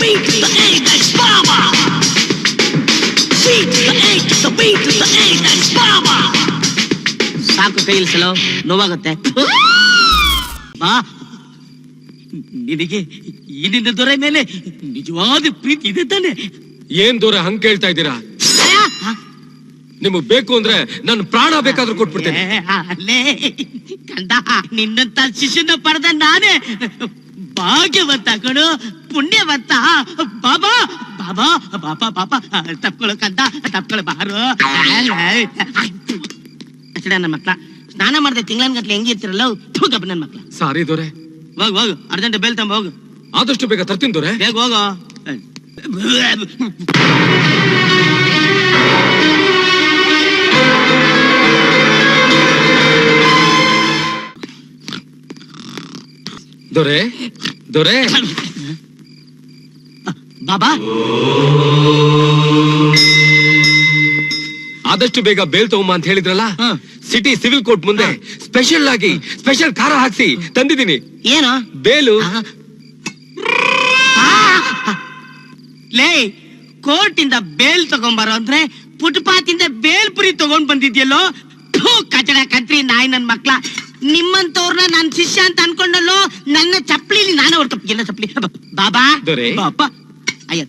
B to the A, that's Baba. B to the A to the B to the A, that's Baba. ಸಾಕು ಕೈ ಇಳಿಸಲು ನೋವಾಗುತ್ತೆ. ಬಾ, ನಿನಗೆ ಈ ನಿನ್ನ ದೊರೆ ಮೇಲೆ ನಿಜವಾದ ಪ್ರೀತಿ ಇದೆ ತಾನೆ? ಏನ್ ದೊರೆ ಹಂಗ್ ಕೇಳ್ತಾ ಇದ್ದೀರಾ? ನಿಮಗ್ ಬೇಕು ಅಂದ್ರೆ ನನ್ನ ಪ್ರಾಣ ಬೇಕಾದ್ರೂ ಕೊಟ್ಬಿಡ್ತೇನೆ. ಅಲ್ಲೇ ಕಂದ, ನಿನ್ನಂತ ಶಿಷ್ಯನ ಪಡೆದ ನಾನೇ ಭಾಗ್ಯವಂತ ಕಣು, ಪುಣ್ಯವಂತ. ಬಾಬಾ ಬಾಬಾ ಬಾಬಾ ಬಾಬಾ ತಪ್ಕೊಳ್ಳೋ ಕಂದ, ತಪ್ಕೊಳ್ಳೋ ಬಾರು. ನನ್ನ ಮಕ್ಳ ಸ್ನಾನ ಮಾಡ್ದೆ ತಿಂಗಳನ್ಗಟ್ಲೆ ಹೆಂಗಿರ್ತಿರಲ್ಲ ಗಬ್ಬ ನನ್ ಮಕ್ಳ. ಸಾರಿ ದೊರೆ. ಹೋಗು ಹೋಗು, ಅರ್ಜೆಂಟ್ ಬೇಲ್ ತಂಬ ಹೋಗು. ಆದಷ್ಟು ಬೇಗ ತರ್ತೀನಿ ದೊರೆ. ಬೇಗ ಹೋಗು. ದೊರೆ ದೊರೆ. ಬಾಬಾ, ಆದಷ್ಟು ಬೇಗ ಬೇಲ್ ತಗೊಂಬ ಅಂತ ಹೇಳಿದ್ರಲ್ಲ, ಸಿಟಿ ಸಿವಿಲ್ ಕೋರ್ಟ್ ಮುಂದೆ ಸ್ಪೆಷಲ್ ಆಗಿ ಸ್ಪೆಷಲ್ ಖಾರ ಹಾಕ್ಸಿ ತಂದಿದ್ದೀನಿ. ಏನು ಬೇಲು? ಲೇ, ಕೋರ್ಟ್ ಇಂದ ಬೇಲ್ ತಗೊಂಬಾರೋ ಅಂದ್ರೆ ಫುಟ್ಪಾತ್ ಬೇಲ್ಪುರಿ ತಗೊಂಡ್ ಬಂದಿದ್ಯಲ್ಲೋ. ಕಚಡ ಕತ್ರಿ ನಾಯಿ ನನ್ ಮಕ್ಳ. ನಿಮ್ಮಂತವ್ರನ್ನ ನನ್ ಶಿಷ್ಯ ಅಂತ ಅನ್ಕೊಂಡಲ್ಲೋ. ನನ್ನ ಚಪ್ಪಲಿಲಿ ನಾನೇ ಹೊಡ್ತಪ್ಪ. ಎಲ್ಲ ಚಪ್ಪಲಿ. ಬಾಬಾ ದೊರೆ. ಬಾಬಾ, ಅಯ್ಯ